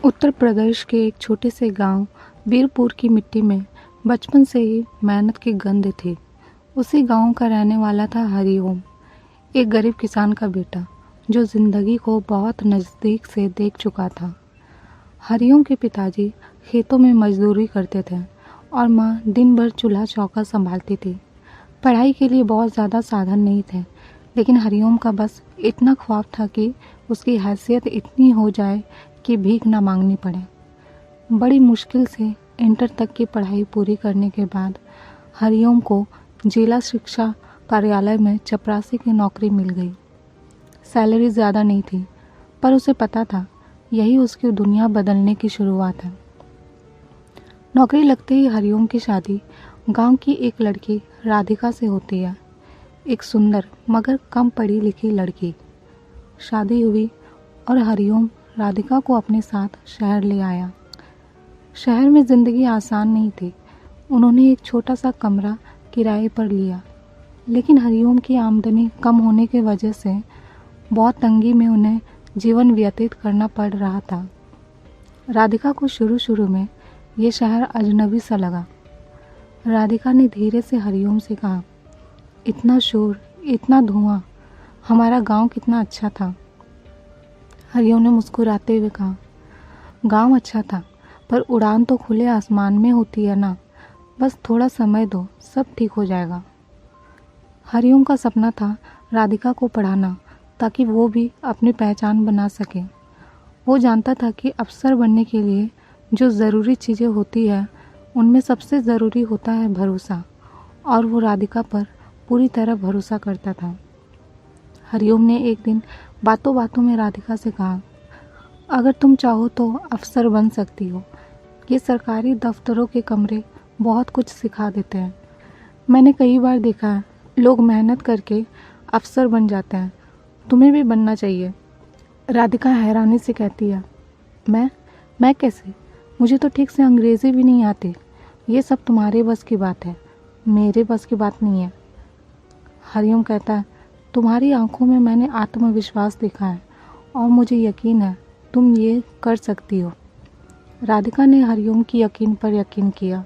उत्तर प्रदेश के एक छोटे से गांव वीरपुर की मिट्टी में बचपन से ही मेहनत की गंध थी। उसी गांव का रहने वाला था हरिओम, एक गरीब किसान का बेटा जो जिंदगी को बहुत नज़दीक से देख चुका था। हरिओम के पिताजी खेतों में मजदूरी करते थे और माँ दिन भर चूल्हा चौका संभालती थी। पढ़ाई के लिए बहुत ज़्यादा साधन नहीं थे, लेकिन हरिओम का बस इतना ख्वाब था कि उसकी हैसियत इतनी हो जाए कि भीख न मांगनी पड़े। बड़ी मुश्किल से इंटर तक की पढ़ाई पूरी करने के बाद हरिओम को जिला शिक्षा कार्यालय में चपरासी की नौकरी मिल गई। सैलरी ज़्यादा नहीं थी, पर उसे पता था यही उसकी दुनिया बदलने की शुरुआत है। नौकरी लगते ही हरिओम की शादी गांव की एक लड़की राधिका से होती है, एक सुंदर मगर कम पढ़ी लिखी लड़की। शादी हुई और हरिओम राधिका को अपने साथ शहर ले आया। शहर में ज़िंदगी आसान नहीं थी। उन्होंने एक छोटा सा कमरा किराए पर लिया, लेकिन हरिओम की आमदनी कम होने की वजह से बहुत तंगी में उन्हें जीवन व्यतीत करना पड़ रहा था। राधिका को शुरू शुरू में ये शहर अजनबी सा लगा। राधिका ने धीरे से हरिओम से कहा, इतना शोर, इतना धुआं, हमारा गांव कितना अच्छा था। हरिओम ने मुस्कुराते हुए कहा, गांव अच्छा था, पर उड़ान तो खुले आसमान में होती है ना। बस थोड़ा समय दो, सब ठीक हो जाएगा। हरिओम का सपना था राधिका को पढ़ाना, ताकि वो भी अपनी पहचान बना सके। वो जानता था कि अफसर बनने के लिए जो ज़रूरी चीज़ें होती है, उनमें सबसे ज़रूरी होता है भरोसा, और वो राधिका पर पूरी तरह भरोसा करता था। हरिओम ने एक दिन बातों बातों में राधिका से कहा, अगर तुम चाहो तो अफसर बन सकती हो। ये सरकारी दफ्तरों के कमरे बहुत कुछ सिखा देते हैं। मैंने कई बार देखा है, लोग मेहनत करके अफसर बन जाते हैं। तुम्हें भी बनना चाहिए। राधिका हैरानी से कहती है, मैं कैसे? मुझे तो ठीक से अंग्रेज़ी भी नहीं आती। ये सब तुम्हारे बस की बात है, मेरे बस की बात नहीं है। हरिओम कहता है, तुम्हारी आंखों में मैंने आत्मविश्वास देखा है और मुझे यकीन है तुम ये कर सकती हो। राधिका ने हरिओम की यकीन पर यकीन किया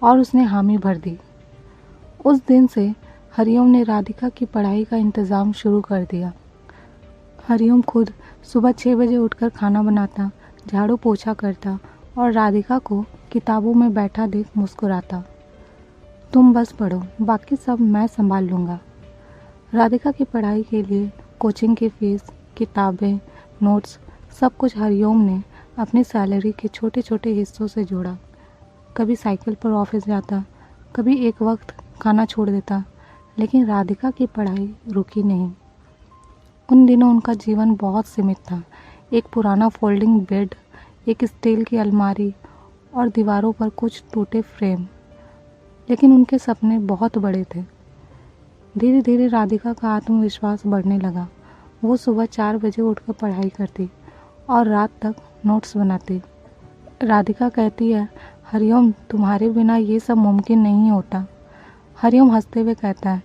और उसने हामी भर दी। उस दिन से हरिओम ने राधिका की पढ़ाई का इंतज़ाम शुरू कर दिया। हरिओम खुद सुबह 6 बजे उठकर खाना बनाता, झाड़ू पोछा करता और राधिका को किताबों में बैठा देख मुस्कुराता। तुम बस पढ़ो, बाकी सब मैं संभाल लूँगा। राधिका की पढ़ाई के लिए कोचिंग की फीस, किताबें, नोट्स, सब कुछ हरिओम ने अपनी सैलरी के छोटे छोटे हिस्सों से जोड़ा। कभी साइकिल पर ऑफिस जाता, कभी एक वक्त खाना छोड़ देता, लेकिन राधिका की पढ़ाई रुकी नहीं। उन दिनों उनका जीवन बहुत सीमित था। एक पुराना फोल्डिंग बेड, एक स्टील की अलमारी और दीवारों पर कुछ टूटे फ्रेम, लेकिन उनके सपने बहुत बड़े थे। धीरे धीरे राधिका का आत्मविश्वास बढ़ने लगा। वो सुबह 4 बजे उठकर पढ़ाई करती और रात तक नोट्स बनाती। राधिका कहती है, हरिओम, तुम्हारे बिना ये सब मुमकिन नहीं होता। हरिओम हंसते हुए कहता है,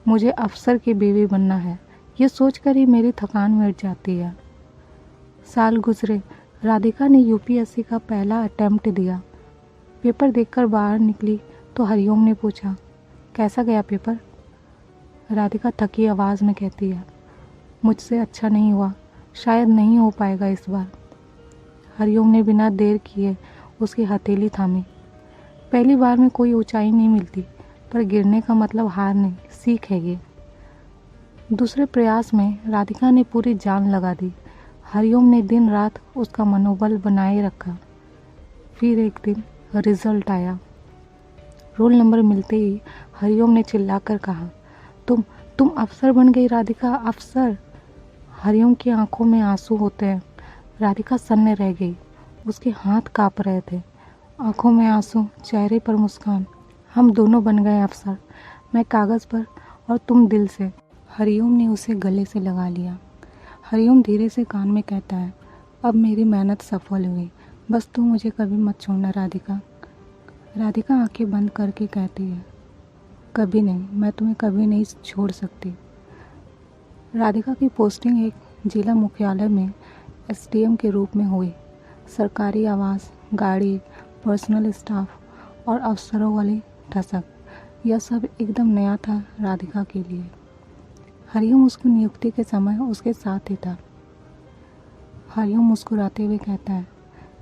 मुझे अफसर की बीवी बनना है। ये सोचकर ही मेरी थकान मिट जाती है। साल गुजरे। राधिका ने यूपीएससी का पहला अटेम्प्ट दिया। पेपर देखकर बाहर निकली तो हरिओम ने पूछा, कैसा गया पेपर? राधिका थकी आवाज़ में कहती है, मुझसे अच्छा नहीं हुआ, शायद नहीं हो पाएगा इस बार। हरिओम ने बिना देर किए उसकी हथेली थामी। पहली बार में कोई ऊंचाई नहीं मिलती, पर गिरने का मतलब हार नहीं, सीख है ये। दूसरे प्रयास में राधिका ने पूरी जान लगा दी। हरिओम ने दिन रात उसका मनोबल बनाए रखा। फिर एक दिन रिजल्ट आया। रोल नंबर मिलते ही हरिओम ने चिल्लाकर कहा, तुम अफसर बन गई राधिका, अफसर। हरिओम की आंखों में आंसू होते हैं। राधिका सन्न रह गई। उसके हाथ कांप रहे थे। आंखों में आंसू, चेहरे पर मुस्कान। हम दोनों बन गए अफसर, मैं कागज़ पर और तुम दिल से। हरिओम ने उसे गले से लगा लिया। हरिओम धीरे से कान में कहता है, अब मेरी मेहनत सफल हुई, बस तू मुझे कभी मत छोड़ना राधिका। राधिका आंखें बंद करके कहती है, कभी नहीं, मैं तुम्हें कभी नहीं छोड़ सकती। राधिका की पोस्टिंग एक जिला मुख्यालय में एसडीएम के रूप में हुई। सरकारी आवास, गाड़ी, पर्सनल स्टाफ और अफसरों वाली ठसक, यह सब एकदम नया था राधिका के लिए। हरिओम उसकी नियुक्ति के समय उसके साथ ही था। हरिओम मुस्कुराते हुए कहता है,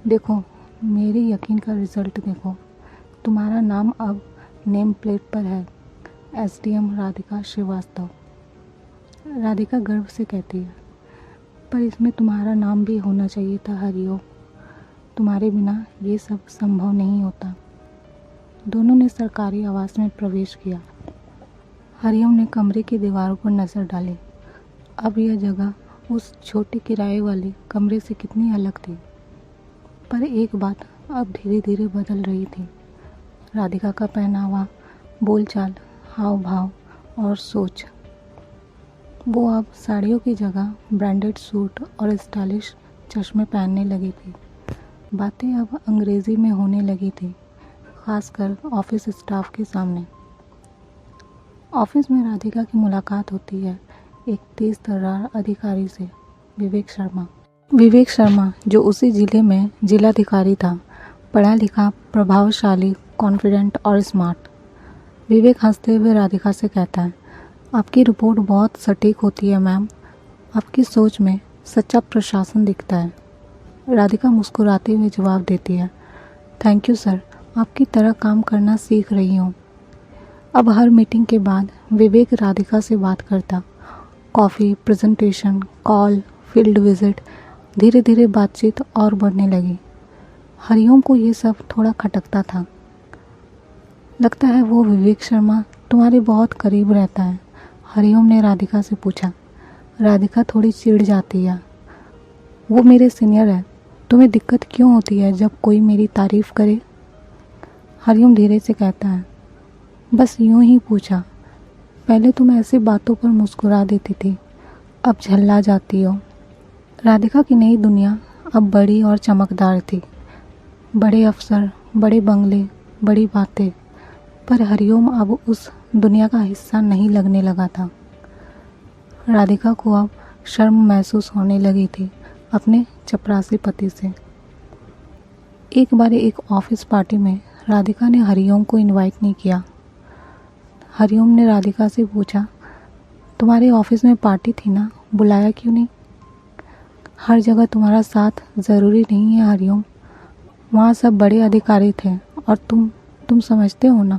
देखो मेरे यकीन का रिजल्ट देखो, तुम्हारा नाम अब नेम प्लेट पर है, एसडीएम राधिका श्रीवास्तव। राधिका गर्व से कहती है, पर इसमें तुम्हारा नाम भी होना चाहिए था हरिओम, तुम्हारे बिना ये सब संभव नहीं होता। दोनों ने सरकारी आवास में प्रवेश किया। हरिओम ने कमरे की दीवारों पर नज़र डाली। अब यह जगह उस छोटे किराए वाले कमरे से कितनी अलग थी। पर एक बात अब धीरे धीरे बदल रही थी। राधिका का पहनावा, बोलचाल, हाव भाव और सोच। वो अब साड़ियों की जगह ब्रांडेड सूट और स्टाइलिश चश्मे पहनने लगी थी। बातें अब अंग्रेज़ी में होने लगी थी, खासकर ऑफिस स्टाफ के सामने। ऑफिस में राधिका की मुलाकात होती है एक तेज तर्रार अधिकारी से, विवेक शर्मा। विवेक शर्मा जो उसी जिले में जिलाधिकारी था, पढ़ा लिखा, प्रभावशाली, कॉन्फिडेंट और स्मार्ट। विवेक हंसते हुए राधिका से कहता है, आपकी रिपोर्ट बहुत सटीक होती है मैम, आपकी सोच में सच्चा प्रशासन दिखता है। राधिका मुस्कुराते हुए जवाब देती है, थैंक यू सर, आपकी तरह काम करना सीख रही हूँ। अब हर मीटिंग के बाद विवेक राधिका से बात करता। Coffee, presentation, call, field visit, धीरे धीरे बातचीत और बढ़ने लगी। हरिओम को ये सब थोड़ा खटकता था। लगता है वो विवेक शर्मा तुम्हारे बहुत करीब रहता है, हरिओम ने राधिका से पूछा। राधिका थोड़ी चिढ़ जाती है। वो मेरे सीनियर है, तुम्हें दिक्कत क्यों होती है जब कोई मेरी तारीफ़ करे? हरिओम धीरे से कहता है, बस यूं ही पूछा, पहले तुम ऐसी बातों पर मुस्कुरा देती थी, अब झल्ला जाती हो। राधिका की नई दुनिया अब बड़ी और चमकदार थी। बड़े अफसर, बड़े बंगले, बड़ी बातें, पर हरिओम अब उस दुनिया का हिस्सा नहीं लगने लगा था। राधिका को अब शर्म महसूस होने लगी थी अपने चपरासी पति से। एक बार एक ऑफिस पार्टी में राधिका ने हरिओम को इनवाइट नहीं किया। हरिओम ने राधिका से पूछा, तुम्हारे ऑफिस में पार्टी थी ना, बुलाया क्यों नहीं? हर जगह तुम्हारा साथ ज़रूरी नहीं है हरिओम, वहाँ सब बड़े अधिकारी थे और तुम समझते हो ना।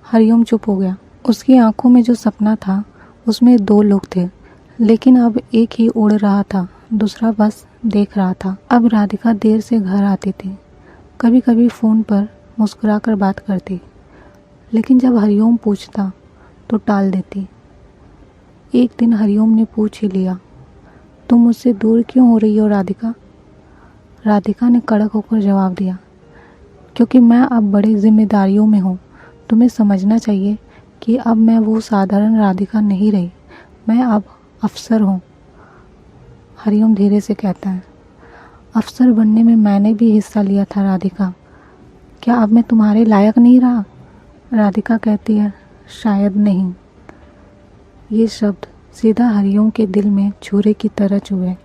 हरिओम चुप हो गया। उसकी आंखों में जो सपना था उसमें दो लोग थे, लेकिन अब एक ही उड़ रहा था, दूसरा बस देख रहा था। अब राधिका देर से घर आती थी, कभी कभी फ़ोन पर मुस्कुराकर बात करती, लेकिन जब हरिओम पूछता तो टाल देती। एक दिन हरिओम ने पूछ ही लिया, तुम मुझसे दूर क्यों हो रही हो राधिका? राधिका ने कड़क होकर जवाब दिया, क्योंकि मैं अब बड़ी जिम्मेदारियों में हूँ। तुम्हें समझना चाहिए कि अब मैं वो साधारण राधिका नहीं रही, मैं अब अफसर हूँ। हरिओम धीरे से कहता है, अफसर बनने में मैंने भी हिस्सा लिया था राधिका, क्या अब मैं तुम्हारे लायक नहीं रहा? राधिका कहती है, शायद नहीं। ये शब्द सीधा हरिओम के दिल में छुरे की तरह चुभे।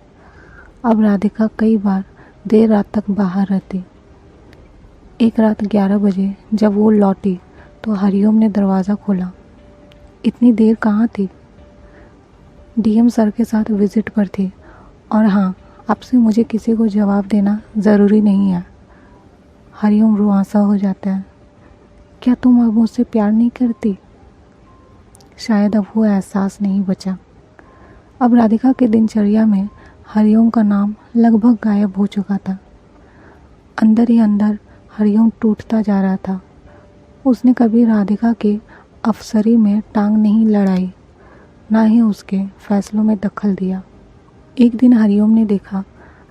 अब राधिका कई बार देर रात तक बाहर रहती। एक रात 11 बजे जब वो लौटी तो हरिओम ने दरवाज़ा खोला। इतनी देर कहाँ थी? डीएम सर के साथ विजिट पर थी, और हाँ, आपसे मुझे किसी को जवाब देना ज़रूरी नहीं है। हरिओम रुआंसा हो जाता है। क्या तुम अब मुझसे प्यार नहीं करती? शायद अब वो एहसास नहीं बचा। अब राधिका के दिनचर्या में हरिओम का नाम लगभग गायब हो चुका था। अंदर ही अंदर हरिओम टूटता जा रहा था। उसने कभी राधिका के अफसरी में टांग नहीं लड़ाई, ना ही उसके फैसलों में दखल दिया। एक दिन हरिओम ने देखा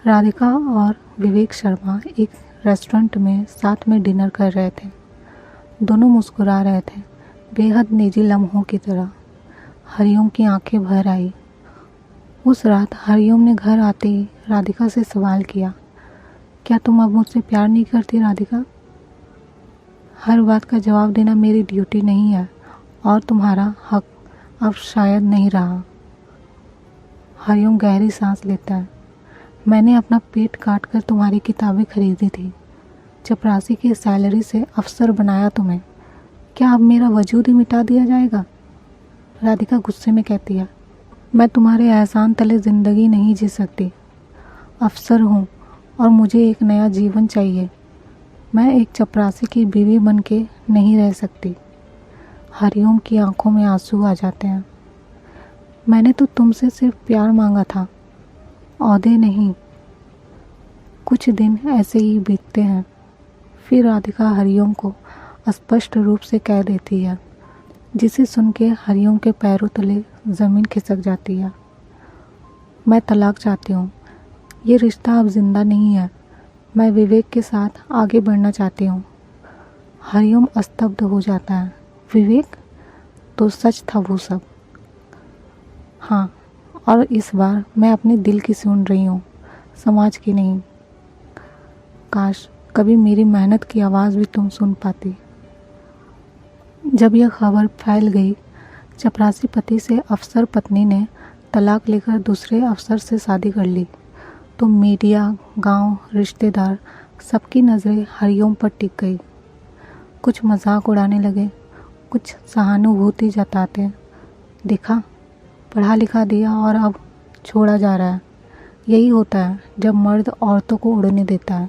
राधिका और विवेक शर्मा एक रेस्टोरेंट में साथ में डिनर कर रहे थे। दोनों मुस्कुरा रहे थे, बेहद निजी लम्हों की तरह। हरिओम की आंखें भर आई। उस रात हरिओम ने घर आते ही राधिका से सवाल किया, क्या तुम अब मुझसे प्यार नहीं करती राधिका? हर बात का जवाब देना मेरी ड्यूटी नहीं है और तुम्हारा हक अब शायद नहीं रहा। हरिओम गहरी सांस लेता है। मैंने अपना पेट काट कर तुम्हारी किताबें खरीदी थी, चपरासी की सैलरी से अफसर बनाया तुम्हें, क्या अब मेरा वजूद ही मिटा दिया जाएगा? राधिका गुस्से में कहती है, मैं तुम्हारे एहसान तले ज़िंदगी नहीं जी सकती। अफसर हूँ और मुझे एक नया जीवन चाहिए। मैं एक चपरासी की बीवी बन के नहीं रह सकती। हरिओम की आंखों में आंसू आ जाते हैं। मैंने तो तुमसे सिर्फ प्यार मांगा था, औहदे नहीं। कुछ दिन ऐसे ही बीतते हैं। फिर राधिका हरिओम को स्पष्ट रूप से कह देती है, जिसे सुन के हरिओम के पैरों तले ज़मीन खिसक जाती है। मैं तलाक चाहती हूँ। ये रिश्ता अब जिंदा नहीं है। मैं विवेक के साथ आगे बढ़ना चाहती हूँ। हरिओम स्तब्ध हो जाता है। विवेक? तो सच था वो सब? हाँ, और इस बार मैं अपने दिल की सुन रही हूँ, समाज की नहीं। काश कभी मेरी मेहनत की आवाज़ भी तुम सुन पाती। जब यह खबर फैल गई, चपरासी पति से अफसर पत्नी ने तलाक लेकर दूसरे अफसर से शादी कर ली, तो मीडिया, गांव, रिश्तेदार सबकी नज़रें हरिओम पर टिक गई। कुछ मजाक उड़ाने लगे, कुछ सहानुभूति जताते। देखा, पढ़ा लिखा दिया और अब छोड़ा जा रहा है। यही होता है जब मर्द औरतों को उड़ने देता है।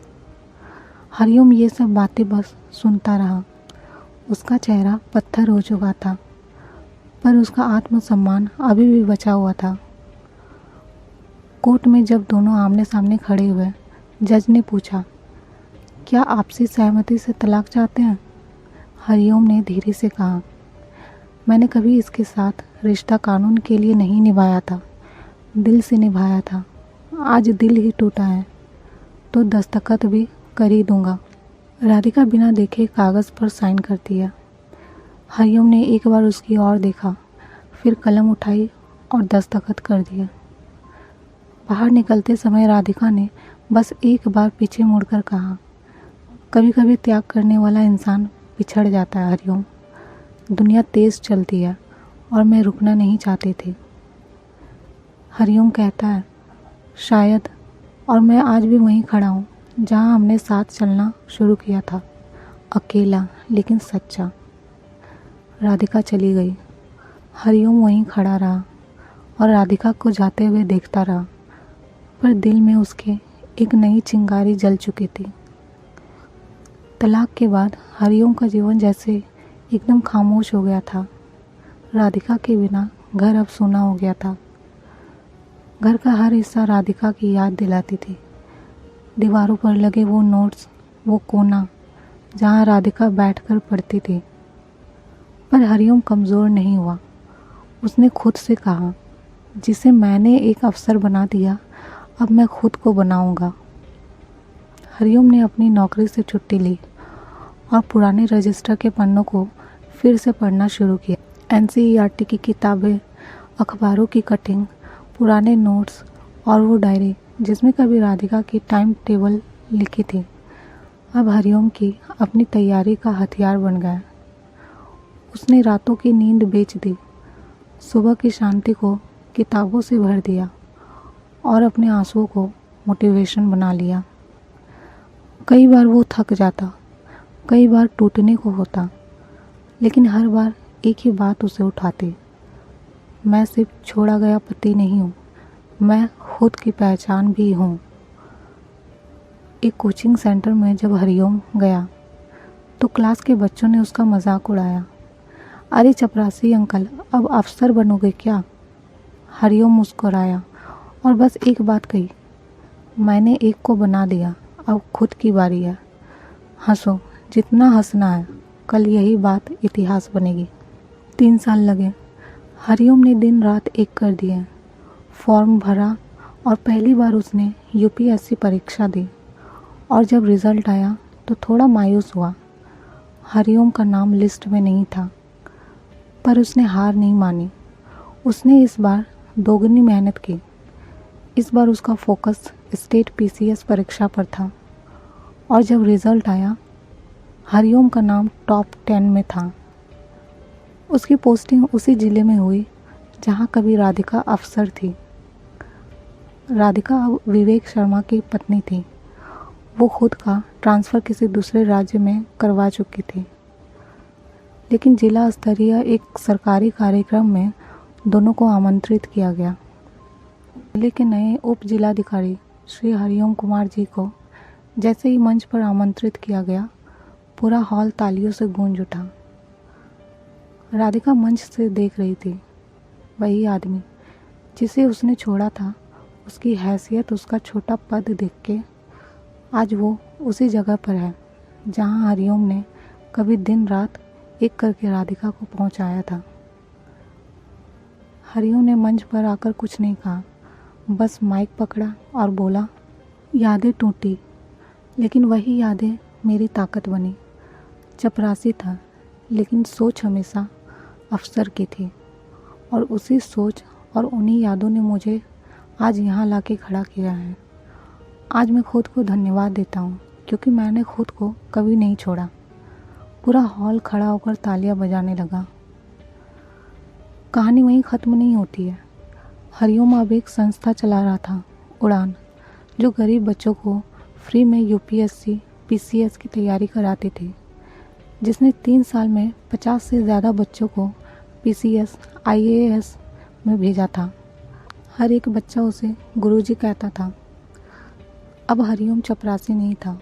हरिओम ये सब बातें बस सुनता रहा। उसका चेहरा पत्थर हो चुका था, पर उसका आत्मसम्मान अभी भी बचा हुआ था। कोर्ट में जब दोनों आमने सामने खड़े हुए, जज ने पूछा, क्या आपसी सहमति से तलाक चाहते हैं? हरिओम ने धीरे से कहा, मैंने कभी इसके साथ रिश्ता कानून के लिए नहीं निभाया था, दिल से निभाया था। आज दिल ही टूटा है तो दस्तखत भी कर ही दूंगा। राधिका बिना देखे कागज़ पर साइन करती है। हरिओम ने एक बार उसकी ओर देखा, फिर कलम उठाई और दस्तखत कर दिया। बाहर निकलते समय राधिका ने बस एक बार पीछे मुड़कर कहा, कभी कभी त्याग करने वाला इंसान पिछड़ जाता है हरिओम। दुनिया तेज़ चलती है और मैं रुकना नहीं चाहती थी। हरिओम कहता है, शायद, और मैं आज भी वहीं खड़ा हूँ जहाँ हमने साथ चलना शुरू किया था, अकेला लेकिन सच्चा। राधिका चली गई। हरिओम वहीं खड़ा रहा और राधिका को जाते हुए देखता रहा, पर दिल में उसके एक नई चिंगारी जल चुकी थी। तलाक के बाद हरिओम का जीवन जैसे एकदम खामोश हो गया था। राधिका के बिना घर अब सूना हो गया था। घर का हर हिस्सा राधिका की याद दिलाती थी। दीवारों पर लगे वो नोट्स, वो कोना जहाँ राधिका बैठकर पढ़ती थी। पर हरिओम कमज़ोर नहीं हुआ। उसने खुद से कहा, जिसे मैंने एक अफसर बना दिया, अब मैं खुद को बनाऊंगा। हरिओम ने अपनी नौकरी से छुट्टी ली और पुराने रजिस्टर के पन्नों को फिर से पढ़ना शुरू किया। एनसीईआरटी की किताबें, अखबारों की कटिंग, पुराने नोट्स और वो डायरी जिसमें कभी राधिका की टाइम टेबल लिखी थी, अब हरिओम की अपनी तैयारी का हथियार बन गया। उसने रातों की नींद बेच दी, सुबह की शांति को किताबों से भर दिया और अपने आंसुओं को मोटिवेशन बना लिया। कई बार वो थक जाता, कई बार टूटने को होता, लेकिन हर बार एक ही बात उसे उठाती, मैं सिर्फ छोड़ा गया पति नहीं हूँ, मैं खुद की पहचान भी हूँ। एक कोचिंग सेंटर में जब हरिओम गया तो क्लास के बच्चों ने उसका मजाक उड़ाया, अरे चपरासी अंकल, अब अफसर बनोगे क्या? हरिओम मुस्कुराया और बस एक बात कही, मैंने एक को बना दिया, अब खुद की बारी है। हंसो जितना हंसना है, कल यही बात इतिहास बनेगी। 3 साल लगे। हरिओम ने दिन रात एक कर दिए। फॉर्म भरा और पहली बार उसने यूपीएससी परीक्षा दी, और जब रिज़ल्ट आया तो थोड़ा मायूस हुआ। हरिओम का नाम लिस्ट में नहीं था, पर उसने हार नहीं मानी। उसने इस बार दोगुनी मेहनत की। इस बार उसका फोकस स्टेट पीसीएस परीक्षा पर था, और जब रिज़ल्ट आया हरिओम का नाम टॉप 10 में था। उसकी पोस्टिंग उसी ज़िले में हुई जहाँ कभी राधिका अफसर थी। राधिका अब विवेक शर्मा की पत्नी थी। वो खुद का ट्रांसफ़र किसी दूसरे राज्य में करवा चुकी थी, लेकिन जिला स्तरीय एक सरकारी कार्यक्रम में दोनों को आमंत्रित किया गया। जिले के नए उप जिलाधिकारी श्री हरिओम कुमार जी को जैसे ही मंच पर आमंत्रित किया गया, पूरा हॉल तालियों से गूंज उठा। राधिका मंच से देख रही थी। वही आदमी जिसे उसने छोड़ा था, उसकी हैसियत, उसका छोटा पद देख के आज वो उसी जगह पर है जहां हरिओम ने कभी दिन रात एक करके राधिका को पहुंचाया था। हरिओम ने मंच पर आकर कुछ नहीं कहा, बस माइक पकड़ा और बोला, यादें टूटी लेकिन वही यादें मेरी ताकत बनी। चपरासी था लेकिन सोच हमेशा अफसर की थी, और उसी सोच और उन्हीं यादों ने मुझे आज यहाँ लाके खड़ा किया है। आज मैं खुद को धन्यवाद देता हूँ क्योंकि मैंने खुद को कभी नहीं छोड़ा। पूरा हॉल खड़ा होकर तालियां बजाने लगा। कहानी वहीं ख़त्म नहीं होती है। हरिओम अब एक संस्था चला रहा था, उड़ान, जो गरीब बच्चों को फ्री में यूपीएससी पीसीएस की तैयारी कराते थे, जिसने 3 साल में 50 से ज़्यादा बच्चों को पीसीएस आईएएस में भेजा था। हर एक बच्चा उसे गुरुजी कहता था। अब हरिओम चपरासी नहीं था,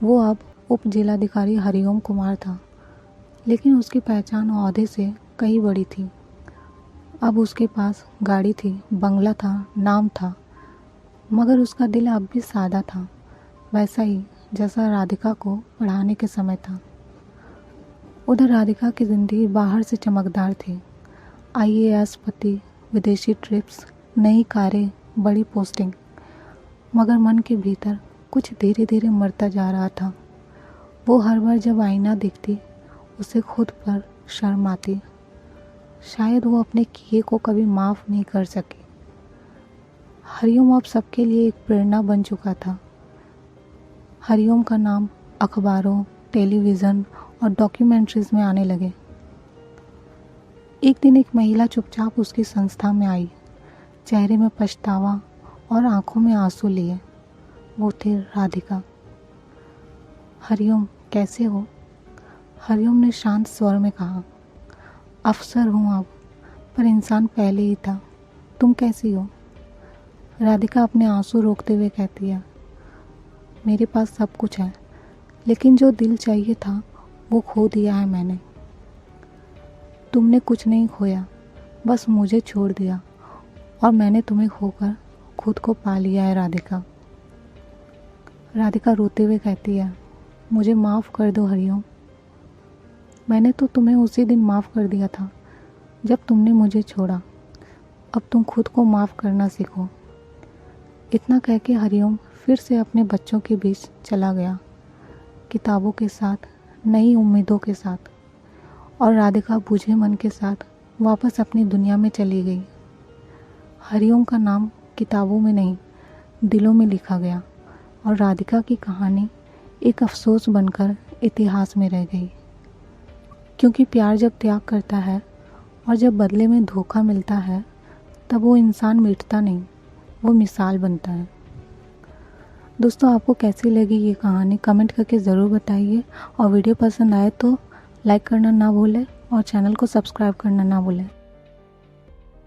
वो अब उप जिलाधिकारी हरिओम कुमार था, लेकिन उसकी पहचान ओहदे से कहीं बड़ी थी। अब उसके पास गाड़ी थी, बंगला था, नाम था, मगर उसका दिल अब भी सादा था, वैसा ही जैसा राधिका को पढ़ाने के समय था। उधर राधिका की ज़िंदगी बाहर से चमकदार थी। आईएएस पति, विदेशी ट्रिप्स, नई कारें, बड़ी पोस्टिंग, मगर मन के भीतर कुछ धीरे धीरे मरता जा रहा था। वो हर बार जब आईना देखती, उसे खुद पर शर्म आती। शायद वो अपने किए को कभी माफ़ नहीं कर सकी। हरिओम अब सबके लिए एक प्रेरणा बन चुका था। हरिओम का नाम अखबारों, टेलीविज़न और डॉक्यूमेंट्रीज़ में आने लगे। एक दिन एक महिला चुपचाप उसकी संस्था में आई, चेहरे में पछतावा और आंखों में आंसू लिए। वो थी राधिका। हरिओम, कैसे हो? हरिओम ने शांत स्वर में कहा। अफसर हूँ अब, पर इंसान पहले ही था। तुम कैसी हो? राधिका अपने आंसू रोकते हुए कहती है, मेरे पास सब कुछ है, लेकिन जो दिल चाहिए था वो खो दिया है मैंने। तुमने कुछ नहीं खोया, बस मुझे छोड़ दिया, और मैंने तुम्हें खोकर खुद को पा लिया है राधिका। राधिका रोते हुए कहती है, मुझे माफ़ कर दो हरिओम। मैंने तो तुम्हें उसी दिन माफ़ कर दिया था जब तुमने मुझे छोड़ा। अब तुम खुद को माफ़ करना सीखो। इतना कह के हरिओम फिर से अपने बच्चों के बीच चला गया, किताबों के साथ, नई उम्मीदों के साथ, और राधिका बूझे मन के साथ वापस अपनी दुनिया में चली गई। हरिओम का नाम किताबों में नहीं, दिलों में लिखा गया, और राधिका की कहानी एक अफसोस बनकर इतिहास में रह गई। क्योंकि प्यार जब त्याग करता है और जब बदले में धोखा मिलता है, तब वो इंसान मिटता नहीं, वो मिसाल बनता है। दोस्तों, आपको कैसी लगी ये कहानी कमेंट करके ज़रूर बताइए, और वीडियो पसंद आए तो लाइक करना ना भूलें और चैनल को सब्सक्राइब करना ना भूलें।